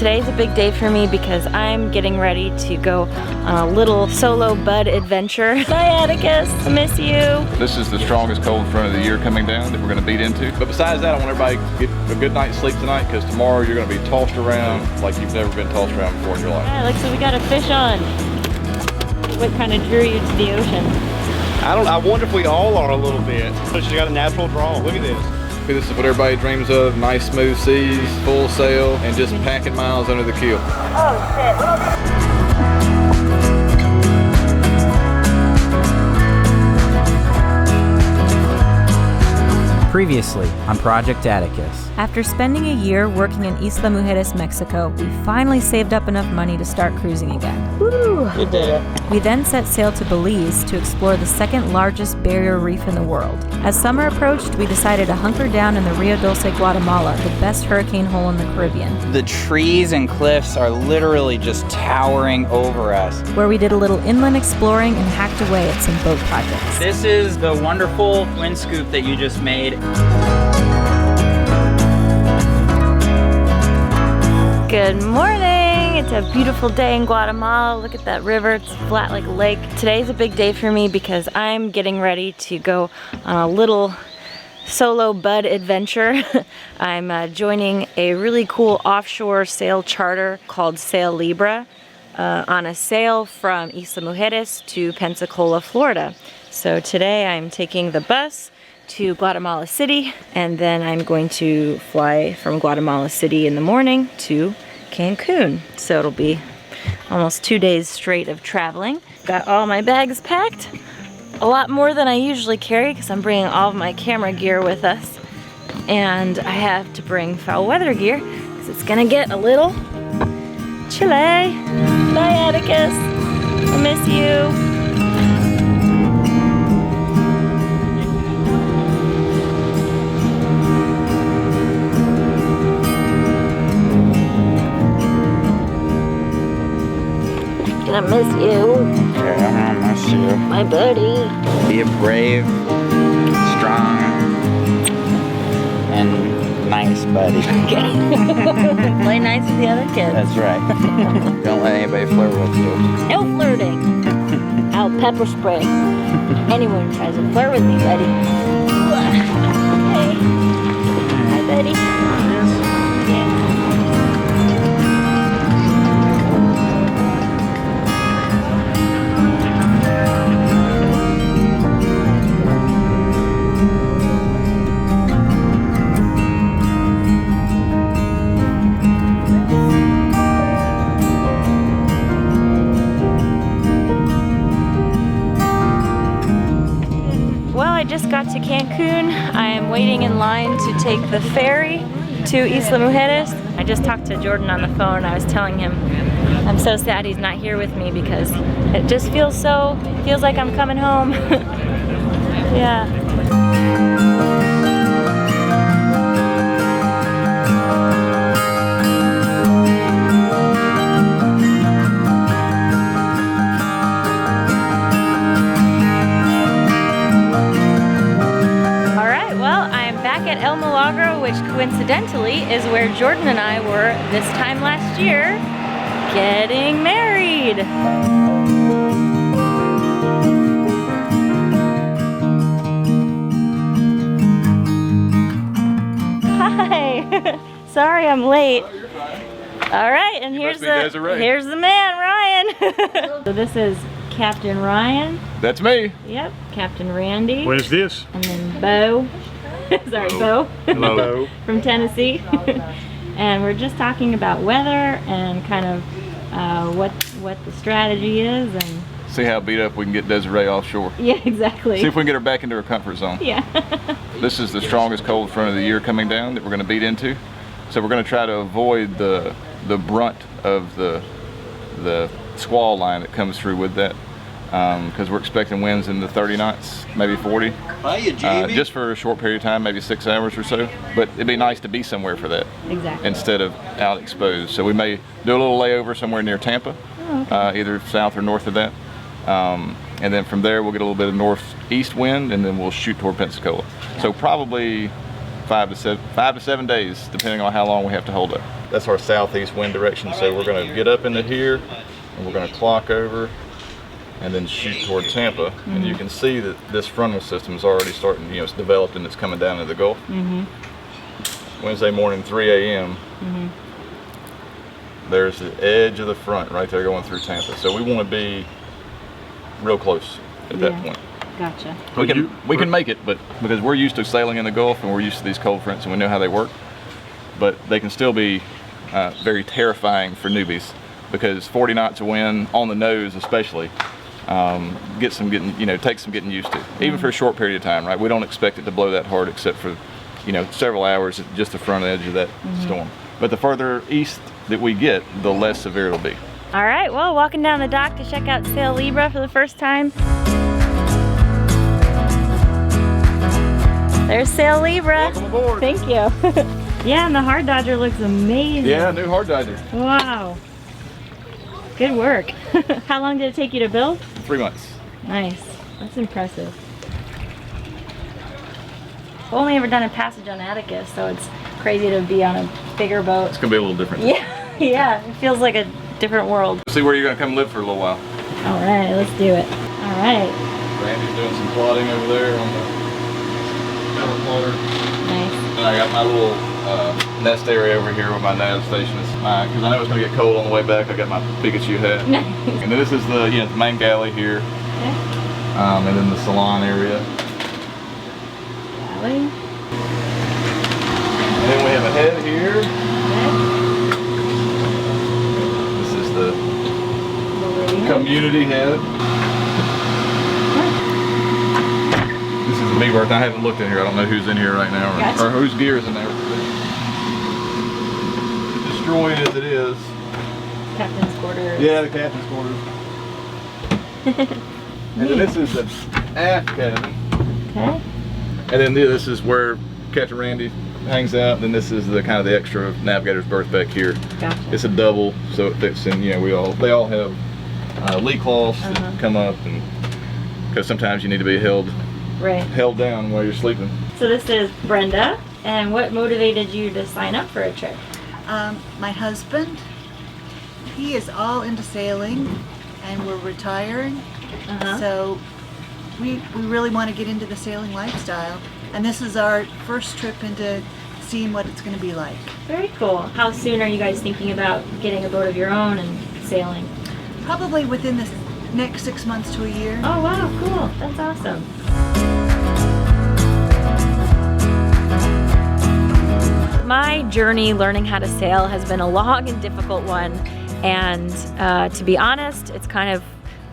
Today's a big day for me because I'm getting ready to go on a little solo bud adventure. Bye, Atticus, I miss you. This is the strongest cold front of the year coming down that we're going to beat into. But besides that, I want everybody to get a good night's sleep tonight because tomorrow you're going to be tossed around like you've never been tossed around before in your life. Yeah, look, so we got a fish on. What kind of drew you to the ocean? I wonder if we all are a little bit. She's got a natural draw. Look at this. This is what everybody dreams of. Nice smooth seas, full sail, and just packing miles under the keel. Oh, shit. Previously on Project Atticus. After spending a year working in Isla Mujeres, Mexico, we finally saved up enough money to start cruising again. Woo! We did it. We then set sail to Belize to explore the second largest barrier reef in the world. As summer approached, we decided to hunker down in the Rio Dulce, Guatemala, the best hurricane hole in the Caribbean. The trees and cliffs are literally just towering over us. Where we did a little inland exploring and hacked away at some boat projects. This is the wonderful wind scoop that you just made. Good morning. It's a beautiful day in Guatemala. Look at that river. It's flat like a lake. Today's a big day for me because I'm getting ready to go on a little solo bud adventure. I'm joining a really cool offshore sail charter called Sail Libra on a sail from Isla Mujeres to Pensacola, Florida. So today I'm taking the bus to Guatemala City, and then I'm going to fly from Guatemala City in the morning to Cancun. So it'll be almost 2 days straight of traveling. Got all my bags packed, a lot more than I usually carry because I'm bringing all of my camera gear with us, and I have to bring foul weather gear because it's gonna get a little chilly. Bye, Atticus, I miss you. I miss you. Yeah, I miss you. My buddy. Be a brave, strong, and nice buddy. Okay. Play nice with the other kids. That's right. Don't let anybody flirt with you. No flirting. I'll pepper spray anyone who tries to flirt with me, buddy. Okay. Hi, buddy. Yeah. I just got to Cancun. I am waiting in line to take the ferry to Isla Mujeres. I just talked to Jordan on the phone. I was telling him I'm so sad he's not here with me because it just feels like I'm coming home. Yeah. Which coincidentally is where Jordan and I were this time last year, getting married. Hi. Sorry I'm late. All right, and here's the man, Ryan. So this is Captain Ryan. That's me. Yep, Captain Randy. What is this? And then Bo. Sorry, Bo. Hello. From Tennessee. And we're just talking about weather and kind of what the strategy is and See how beat up we can get Desiree offshore. Yeah, exactly. See if we can get her back into her comfort zone. Yeah. This is the strongest cold front of the year coming down that we're going to beat into. So we're going to try to avoid the brunt of the squall line that comes through with that. Because we're expecting winds in the 30 knots, maybe 40. Hiya, Jamie. Just for a short period of time, maybe 6 hours or so. But it'd be nice to be somewhere for that. Exactly. Instead of out exposed. So we may do a little layover somewhere near Tampa, either south or north of that. And then from there we'll get a little bit of northeast wind and then we'll shoot toward Pensacola. Yeah. So probably 5 to 7 days, depending on how long we have to hold up. That's our southeast wind direction, so we're going to get up into here, and we're going to clock over, and then shoot toward Tampa. And you can see that this frontal system is already starting, you know, it's developed and it's coming down into the Gulf. Wednesday morning, 3 a.m. There's the edge of the front right there going through Tampa. So we want to be real close at that point. Gotcha. We can make it, but because we're used to sailing in the Gulf and we're used to these cold fronts and we know how they work, but they can still be very terrifying for newbies, because 40 knots of wind on the nose especially takes some getting used to, even for a short period of time, right? We don't expect it to blow that hard except for, you know, several hours at just the front edge of that storm. But the further east that we get, the less severe it'll be. All right, well, walking down the dock to check out Sail Libra for the first time. There's Sail Libra. Welcome aboard. Thank you. Yeah, and the hard dodger looks amazing. Yeah, new hard dodger. Wow. Good work. How long did it take you to build? 3 months. Nice. That's impressive. I've only ever done a passage on Atticus, so it's crazy to be on a bigger boat. It's gonna be a little different. Yeah, yeah. It feels like a different world. See where you're gonna come live for a little while. All right, let's do it. All right. Randy's doing some plotting over there on the metal plotter. Nice. And I got my little nest area over here where my nav station is. Because I know it's gonna get cold on the way back. I got my Pikachu hat. Nice. And then this is the the main galley here. Okay. And then the salon area. Galley. And then we have a head here. Okay. This is the Marina. community head. This is the big berth. I haven't looked in here. I don't know who's in here right now, Gotcha. or whose gear is in there. Destroyed as it is. Captain's quarters. Yeah, the captain's quarters. And then this is the aft cabin. Okay. And then this is where Captain Randy hangs out. And then this is the kind of the extra navigator's berth back here. Gotcha. It's a double, so it fits in. You know, they all have lee cloths that come up, and because sometimes you need to be held down while you're sleeping. So this is Brenda, and what motivated you to sign up for a trip? My husband, he is all into sailing, and we're retiring, so we really want to get into the sailing lifestyle, and this is our first trip into seeing what it's going to be like. Very cool. How soon are you guys thinking about getting a boat of your own and sailing? Probably within the next 6 months to a year. Oh wow, cool. That's awesome. My journey learning how to sail has been a long and difficult one, and to be honest, it's kind of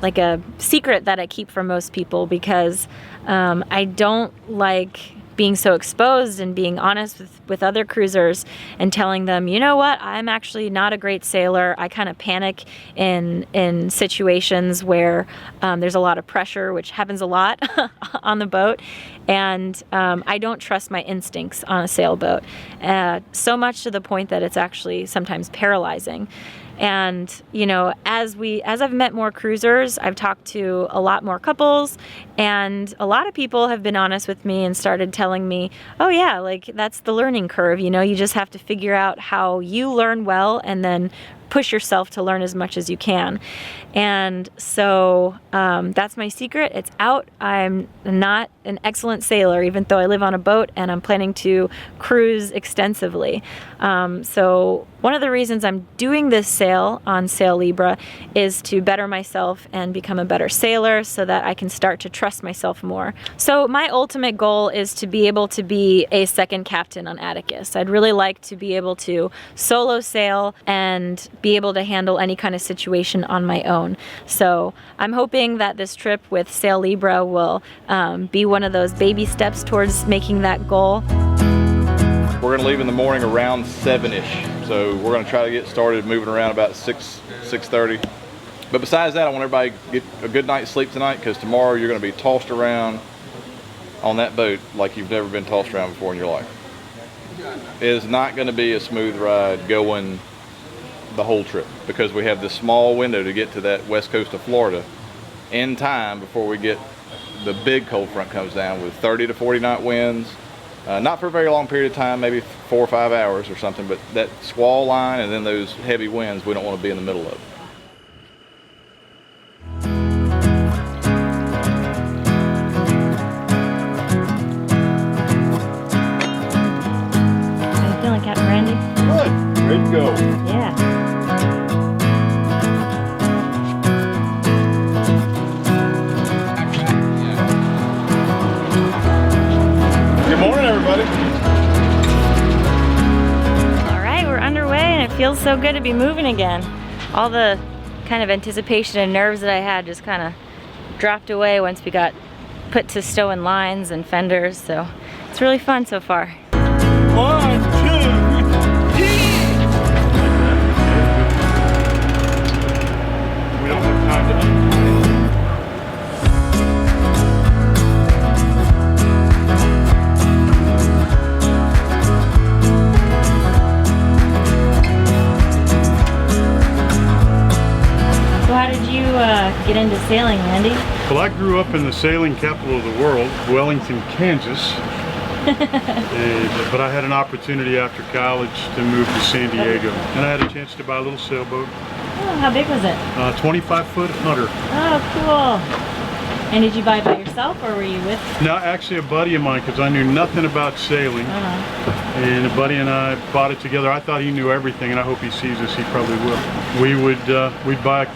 like a secret that I keep from most people, because I don't like being so exposed and being honest with other cruisers and telling them, you know what, I'm actually not a great sailor. I kind of panic in situations where there's a lot of pressure, which happens a lot on the boat, and I don't trust my instincts on a sailboat, so much to the point that it's actually sometimes paralyzing. And you know, as I've met more cruisers, I've talked to a lot more couples, and a lot of people have been honest with me and started telling me, oh yeah, like that's the learning curve, you know, you just have to figure out how you learn well and then push yourself to learn as much as you can. And so that's my secret. It's out. I'm not an excellent sailor, even though I live on a boat and I'm planning to cruise extensively. So one of the reasons I'm doing this sail on Sail Libra is to better myself and become a better sailor so that I can start to trust myself more. So my ultimate goal is to be able to be a second captain on Atticus. I'd really like to be able to solo sail and be able to handle any kind of situation on my own. So I'm hoping that this trip with Sail Libra will be one of those baby steps towards making that goal. We're gonna leave in the morning around 7-ish. So we're gonna try to get started moving around about 6:30. But besides that, I want everybody to get a good night's sleep tonight, because tomorrow you're gonna be tossed around on that boat like you've never been tossed around before in your life. It is not gonna be a smooth ride going the whole trip, because we have this small window to get to that west coast of Florida in time before we get the big cold front comes down with 30 to 40 knot winds Not for a very long period of time, maybe 4 or 5 hours or something, but that squall line and then those heavy winds, we don't want to be in the middle of. How you feeling, Captain Randy? Good. Ready to go. Yeah. Good morning, everybody. All right, we're underway and it feels so good to be moving again. All the kind of anticipation and nerves that I had just kind of dropped away once we got put to stowing lines and fenders, so it's really fun so far. 1, 2, we don't have time to. So how did you get into sailing, Randy? Well, I grew up in the sailing capital of the world, Wellington, Kansas. But I had an opportunity after college to move to San Diego, and I had a chance to buy a little sailboat. Oh, how big was it? 25-foot Hunter. Oh, cool. And did you buy it by yourself or were you with? No, actually a buddy of mine, because I knew nothing about sailing. And a buddy and I bought it together. I thought he knew everything, and I hope he sees this. He probably will. We'd buy a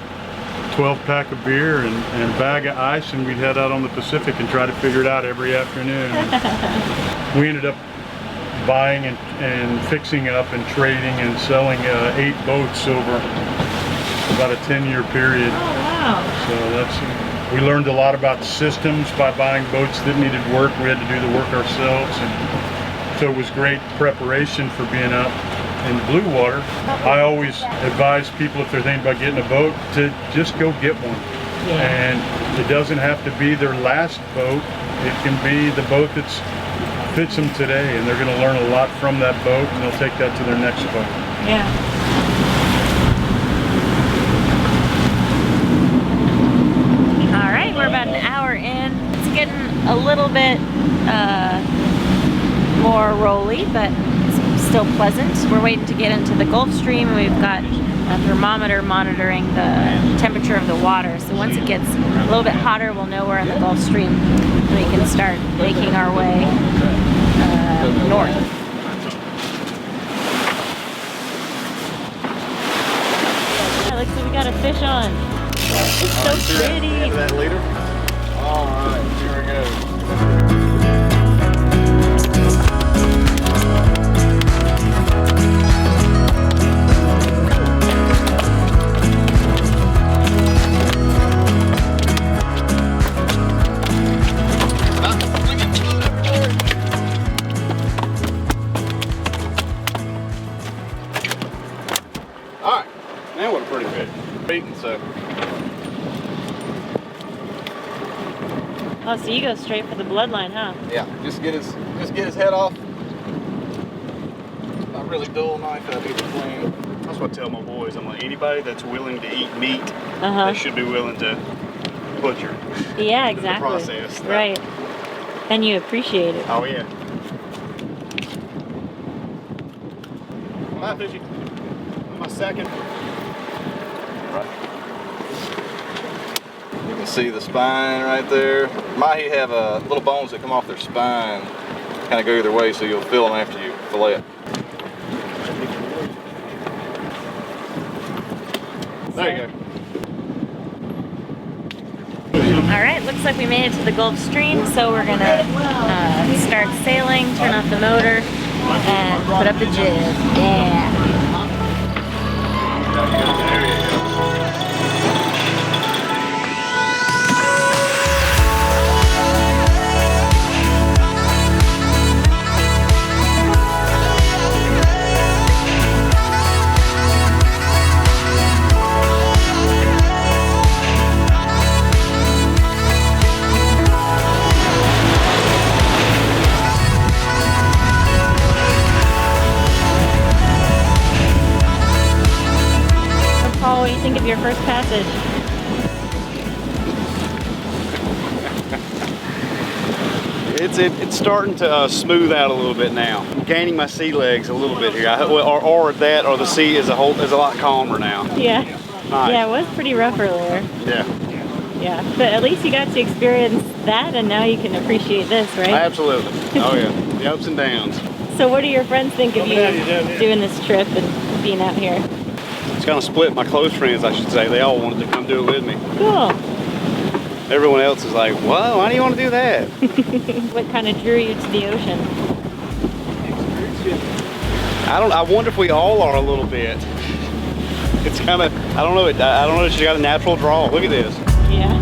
12-pack of beer and a bag of ice, and we'd head out on the Pacific and try to figure it out every afternoon. We ended up buying and fixing up and trading and selling 8 boats over about a 10-year period. Oh, wow. So we learned a lot about systems by buying boats that needed work. We had to do the work ourselves, and so it was great preparation for being out in blue water. I always advise people, if they're thinking about getting a boat, to just go get one. Yeah. And it doesn't have to be their last boat. It can be the boat that fits them today, and they're going to learn a lot from that boat, and they'll take that to their next boat. Yeah. All right, we're about an hour in. It's getting a little bit more rolly, but it's still pleasant. We're waiting to get into the Gulf Stream. We've got a thermometer monitoring the temperature of the water. So once it gets a little bit hotter, we'll know we're in the Gulf Stream, and we can start making our way north. Yeah, looks like we got a fish on. It's so pretty. That leader. All right, here we go. So Oh, so you go straight for the bloodline, huh? yeah, just get his head off. Not really dull knife out either flame. That's what I tell my boys. I'm like, anybody that's willing to eat meat, Uh-huh. they should be willing to butcher. Yeah, exactly. The process. Right. And you appreciate it. Oh yeah. My fishing. My second. You can see the spine right there. Mahi have little bones that come off their spine, kind of go either way, so you'll feel them after you fillet it. There you go. All right, looks like we made it to the Gulf Stream, so we're gonna start sailing, turn off the motor, and put up the jib. Yeah. There you go. What do you think of your first passage? it's starting to smooth out a little bit now. I'm gaining my sea legs a little bit here. Or the sea is a lot calmer now. Yeah. Nice. Yeah, it was pretty rough earlier. Yeah. Yeah, but at least you got to experience that, and now you can appreciate this, right? Absolutely. Oh yeah, the ups and downs. So what do your friends think of you doing this trip and being out here? It's kind of split. My close friends, I should say, they all wanted to come do it with me. Cool. Everyone else is like, well, why do you want to do that? What kind of drew you to the ocean? I wonder if we all are a little bit. It's kind of, I don't know, she's got a natural draw. Look at this. Yeah.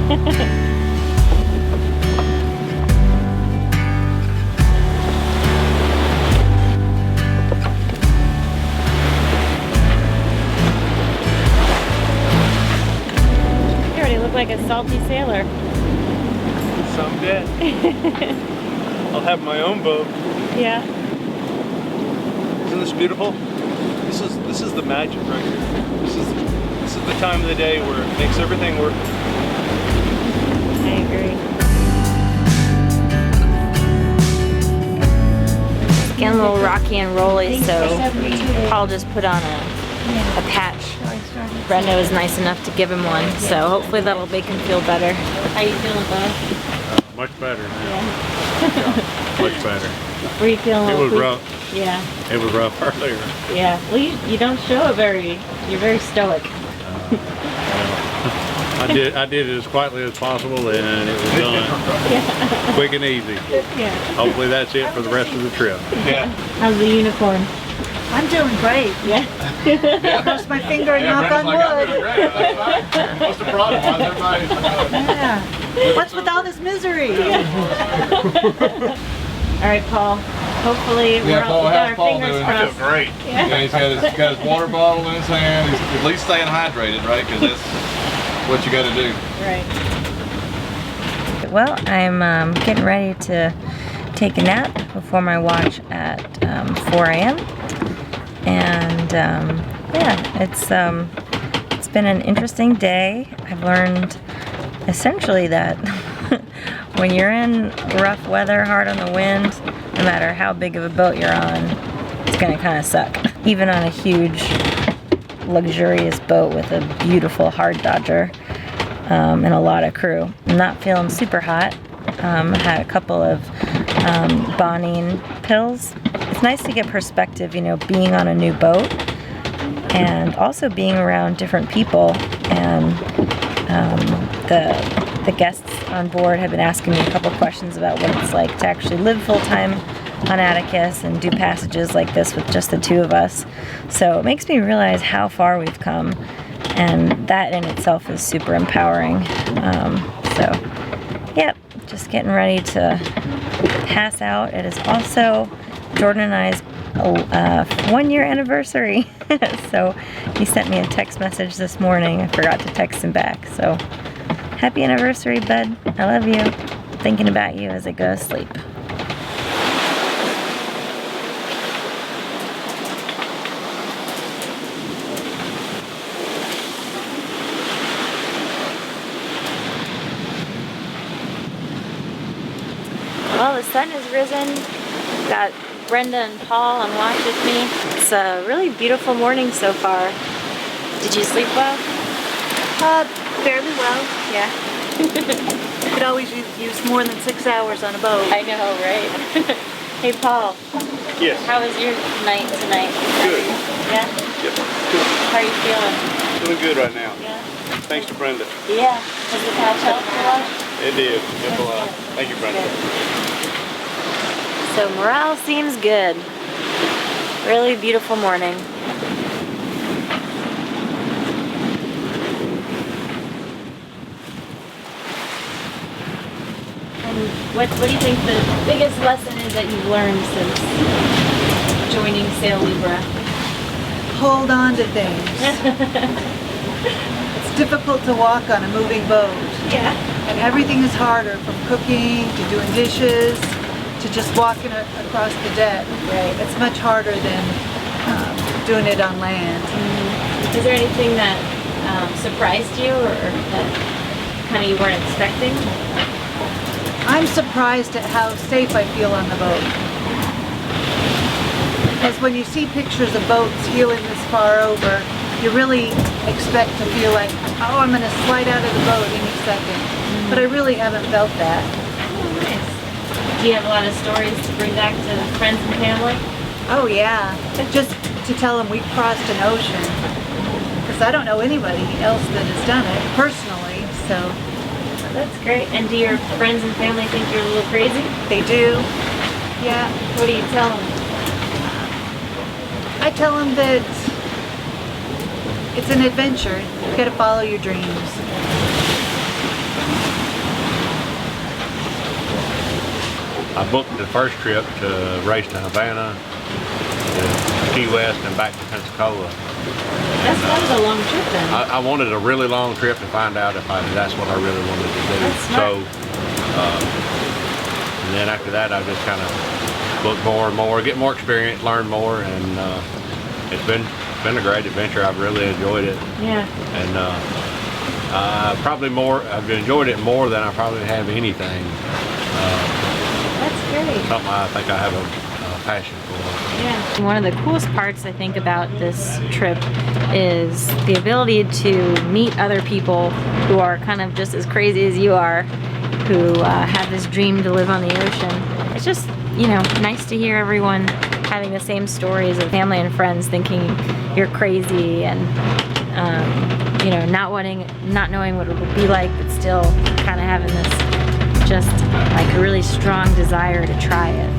Like a salty sailor. Someday. I'll have my own boat. Yeah. Isn't this beautiful? This is the magic right here. This is the time of the day where it makes everything work. I agree. It's getting a little rocky and rolly, so Paul just put on a patch. Brenda was nice enough to give him one, so hopefully that'll make him feel better. How you feeling, Bob? Much better now. Yeah. Much better. Were you feeling It a little was weak? rough. Yeah. It was rough earlier. Yeah. Well, you don't show you're very stoic. I did it as quietly as possible, and it was done. Yeah. Quick and easy. Yeah. Hopefully that's it for the rest of the trip. Yeah. How's the unicorn? I'm doing great. Yeah. Cross my finger and knock on wood. What's the problem? Why is everybody? Yeah. What's with all this misery? All right, Paul. Hopefully we're all got our fingers crossed. Great. Yeah, he's got his water bottle in his hand. He's at least staying hydrated, right? Because that's what you got to do. Right. Well, I'm getting ready to take a nap before my watch at 4 a.m. And yeah, it's been an interesting day. I've learned essentially that when you're in rough weather, hard on the wind, no matter how big of a boat you're on, it's gonna kind of suck. Even on a huge, luxurious boat with a beautiful hard dodger and a lot of crew. I'm not feeling super hot. I had a couple of Bonine pills. It's nice to get perspective, you know, being on a new boat and also being around different people. And the guests on board have been asking me a couple questions about what it's like to actually live full-time on Atticus and do passages like this with just the two of us. So it makes me realize how far we've come, and that in itself is super empowering. So, yep, just getting ready to pass out. It is also Jordan and I's 1-year anniversary. So he sent me a text message this morning. I forgot to text him back. So happy anniversary, bud. I love you. Thinking about you as I go to sleep. Well, the sun has risen. Got Brenda and Paul on watch with me. It's a really beautiful morning so far. Did you sleep well? Fairly well. Yeah. Could always use more than 6 hours on a boat. I know, right? Hey, Paul. Yes. How was your night tonight? Good. Yeah? Yep. How are you feeling? Doing good right now. Yeah. Thanks to Brenda. Yeah. Does the couch help a lot? It did. Helped a lot. Thank you, Brenda. So morale seems good. Really beautiful morning. And what do you think the biggest lesson is that you've learned since joining Sail Libra? Hold on to things. It's difficult to walk on a moving boat. Yeah. And everything is harder, from cooking to doing dishes to just walking across the deck. Right. It's much harder than doing it on land. Mm-hmm. Is there anything that surprised you or that kind of you weren't expecting? I'm surprised at how safe I feel on the boat. Because when you see pictures of boats heeling this far over, you really expect to feel like, oh, I'm going to slide out of the boat any second. But I really haven't felt that. Oh, nice. Do you have a lot of stories to bring back to friends and family? Oh yeah, just to tell them we crossed an ocean. Because I don't know anybody else that has done it personally, so. That's great. And do your friends and family think you're a little crazy? They do, yeah. What do you tell them? I tell them that it's an adventure. You gotta follow your dreams. I booked the first trip to race to Havana, to Key West, and back to Pensacola. That was a long trip then. I wanted a really long trip to find out if that's what I really wanted to do. That's smart. And then after that, I just kind of booked more and more, get more experience, learn more, and it's been a great adventure. I've really enjoyed it. Yeah. And I've enjoyed it more than I probably have anything. That's great. Something I think I have a passion for. Yeah. One of the coolest parts I think about this trip is the ability to meet other people who are kind of just as crazy as you are, who have this dream to live on the ocean. It's just, you know, nice to hear everyone having the same stories of family and friends thinking you're crazy and you know, not knowing what it will be like, but still kind of having this just like a really strong desire to try it.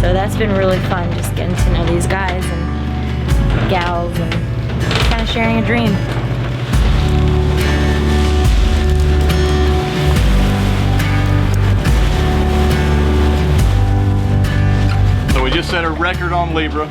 So that's been really fun, just getting to know these guys and gals and kind of sharing a dream. So we just set a record on Libra,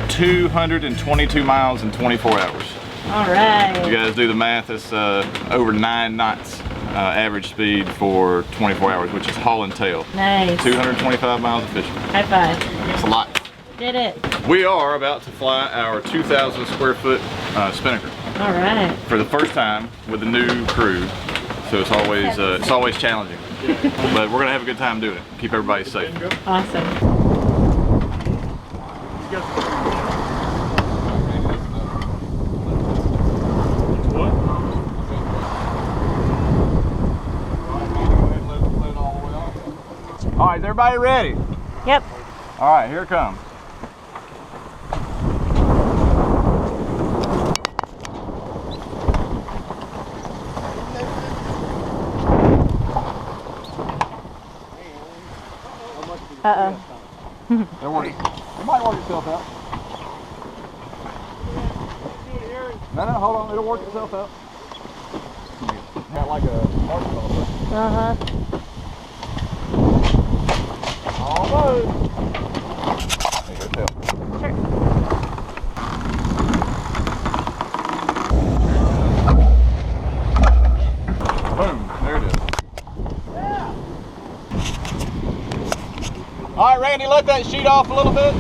222 miles in 24 hours. All right. You guys do the math, it's over 9 knots average speed for 24 hours, which is haul and tail. Nice. 225 miles of fishing. High five. It's a lot. Did it. We are about to fly our 2,000 square foot spinnaker. All right. For the first time with a new crew, so it's always challenging. But we're gonna have a good time doing it. Keep everybody safe. Awesome. All right, is everybody ready? Yep. All right, here it comes. Uh-oh. Don't worry. You might work itself out. No, hold on. It'll work itself out. Got like a marshmallow. Uh-huh. Almost. There you go, Sure. Boom. There it is. Yeah. All right, Randy, let that sheet off a little bit.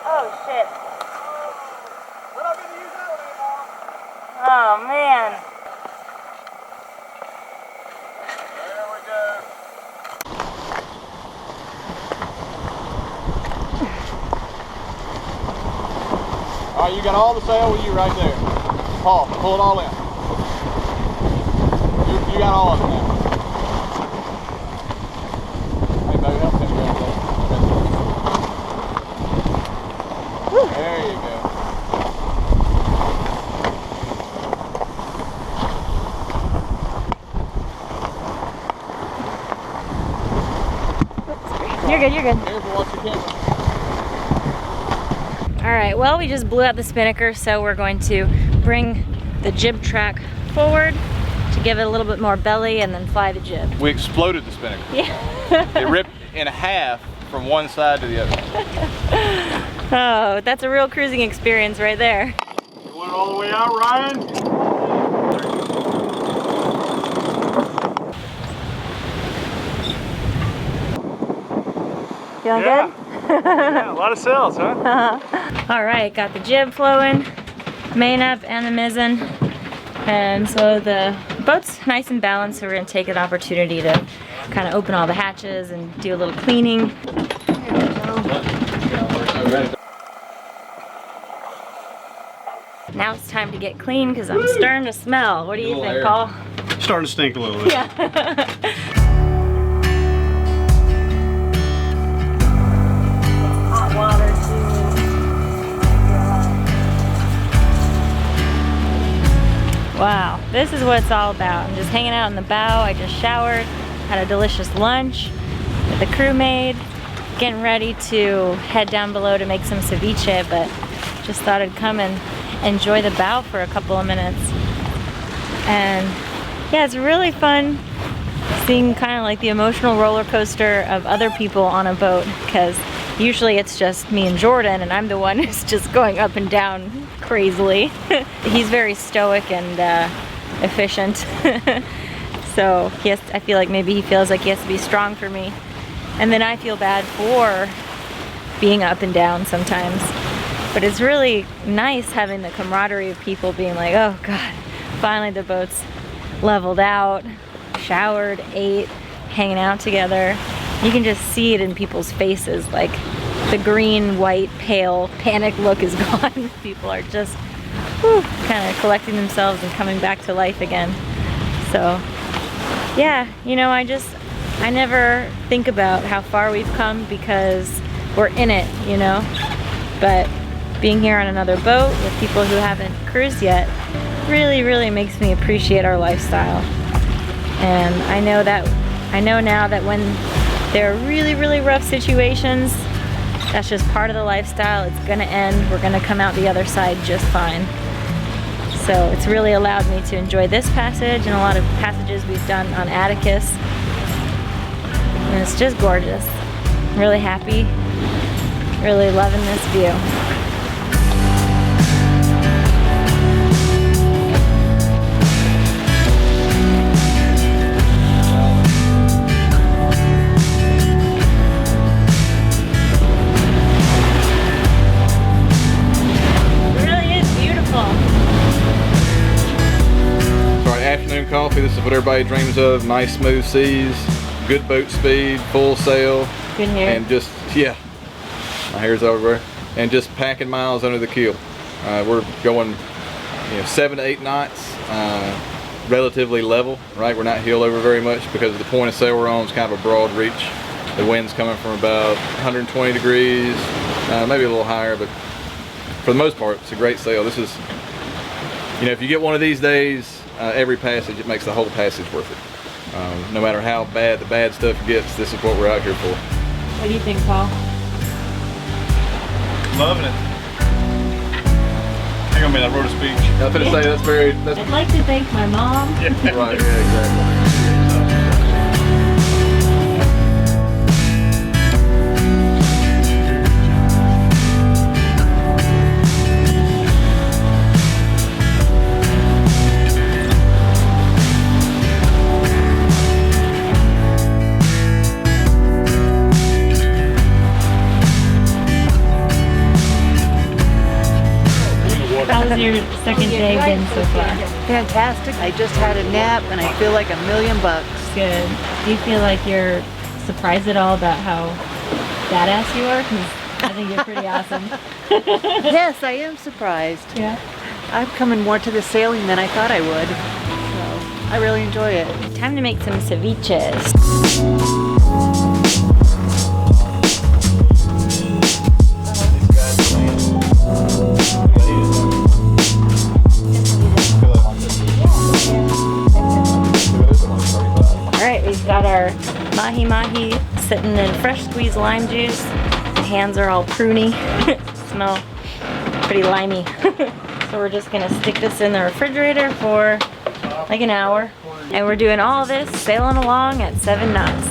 Oh, shit. We're not going to use that one anymore. Oh, man. There we go. All right, you got all the sail with you right there. Paul, pull it all in. You got all of it now. Hey, baby, help me grab that. There you go. You're good, you're good. Careful, watch your camera. All right, well, we just blew out the spinnaker, so we're going to bring the jib track forward to give it a little bit more belly and then fly the jib. We exploded the spinnaker. Yeah. It ripped in half from one side to the other. Oh, that's a real cruising experience right there. You went all the way out, Ryan? Feeling Yeah. good? Yeah, a lot of sails, huh? All right, got the jib flowing, main up and the mizzen. And so the boat's nice and balanced, so we're gonna take an opportunity to kind of open all the hatches and do a little cleaning. Now it's time to get clean because I'm starting to smell. What do you think, Paul? Starting to stink a little bit. Yeah. Hot water too. Wow, this is what it's all about. I'm just hanging out in the bow. I just showered, had a delicious lunch with the crewmate, getting ready to head down below to make some ceviche, but just thought I'd come and enjoy the bow for a couple of minutes. And yeah, it's really fun seeing kind of like the emotional roller coaster of other people on a boat, because usually it's just me and Jordan and I'm the one who's just going up and down crazily. He's very stoic and efficient. So I feel like maybe he feels like he has to be strong for me. And then I feel bad for being up and down sometimes. But it's really nice having the camaraderie of people being like, oh God, finally the boat's leveled out, showered, ate, hanging out together. You can just see it in people's faces, like the green, white, pale, panic look is gone. People are just kind of collecting themselves and coming back to life again. So yeah, you know, I never think about how far we've come because we're in it, you know? But being here on another boat with people who haven't cruised yet really, really makes me appreciate our lifestyle. And I know now that when there are really, really rough situations, that's just part of the lifestyle. It's gonna end. We're gonna come out the other side just fine. So it's really allowed me to enjoy this passage and a lot of passages we've done on Atticus. And it's just gorgeous. I'm really happy, really loving this view. Afternoon coffee. This is what everybody dreams of. Nice smooth seas, good boat speed, full sail. Good hair. And just, yeah, my hair's everywhere. And just packing miles under the keel. We're going 7 to 8 knots, relatively level, right? We're not heeled over very much because the point of sail we're on is kind of a broad reach. The wind's coming from about 120 degrees, maybe a little higher, but for the most part, it's a great sail. This is, if you get one of these days, every passage, it makes the whole passage worth it. No matter how bad the bad stuff gets, this is what we're out here for. What do you think, Paul? Loving it. I think I wrote a speech. I was going to say, that's very... I'd like to thank my mom. Yeah. Right, yeah, exactly. How's your second day been so far? Fantastic. I just had a nap and I feel like $1,000,000. Good. Do you feel like you're surprised at all about how badass you are? Because I think you're pretty awesome. Yes, I am surprised. Yeah. I'm coming more to the sailing than I thought I would. So I really enjoy it. Time to make some ceviches. We've got our mahi-mahi sitting in fresh squeezed lime juice. The hands are all pruny. Smell pretty limey. So we're just gonna stick this in the refrigerator for like an hour. And we're doing all this sailing along at 7 knots.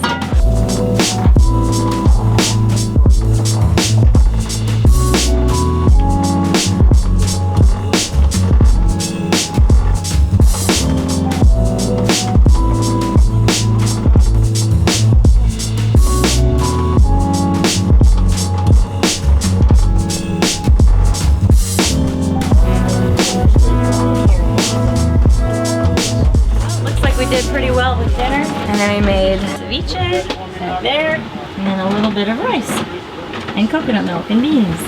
we did pretty well with dinner. And then we made ceviche right there, and then a little bit of rice and coconut milk and beans.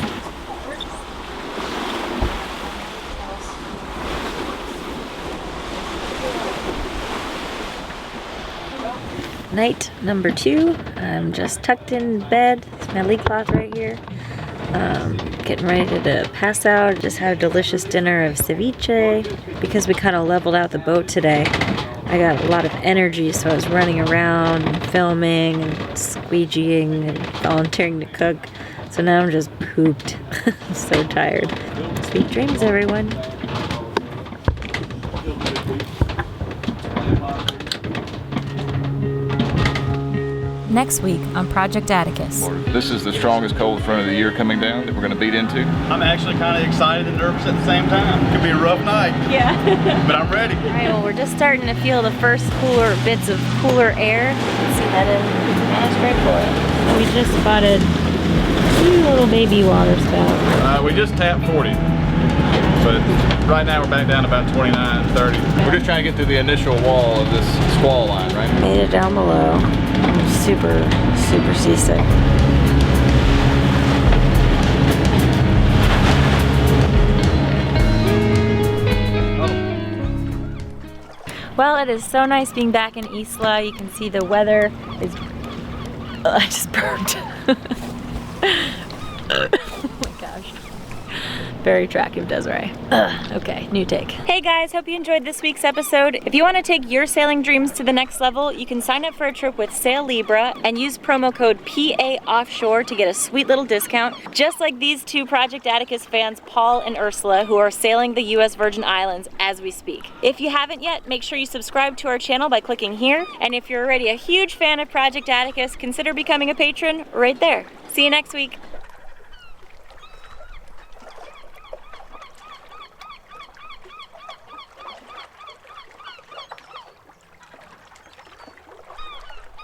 Night number 2. I'm just tucked in bed. It's my leg cloth right here. Getting ready to pass out. Just had a delicious dinner of ceviche. Because we kind of leveled out the boat today, I got a lot of energy, so I was running around and filming and squeegeeing and volunteering to cook. So now I'm just pooped. I'm so tired. Sweet dreams, everyone. Next week on Project Atticus. This is the strongest cold front of the year coming down that we're going to beat into. I'm actually kind of excited and nervous at the same time. Could be a rough night. Yeah. But I'm ready. All right, well, we're just starting to feel the first cooler bits of cooler air. Let's see that in. That's great for it. We just spotted 2 little baby water spouts. We just tapped 40. But right now we're back down to about 29, 30. We're just trying to get through the initial wall of this squall line, right? Made it down below. I'm super, super seasick. Well, it is so nice being back in Isla. You can see the weather is... I just burped. Oh my gosh. Very attractive, Desiree. Okay, new take. Hey guys, hope you enjoyed this week's episode. If you want to take your sailing dreams to the next level, you can sign up for a trip with Sail Libra and use promo code PA Offshore to get a sweet little discount, just like these 2 Project Atticus fans, Paul and Ursula, who are sailing the US Virgin Islands as we speak. If you haven't yet, make sure you subscribe to our channel by clicking here. And if you're already a huge fan of Project Atticus, consider becoming a patron right there. See you next week.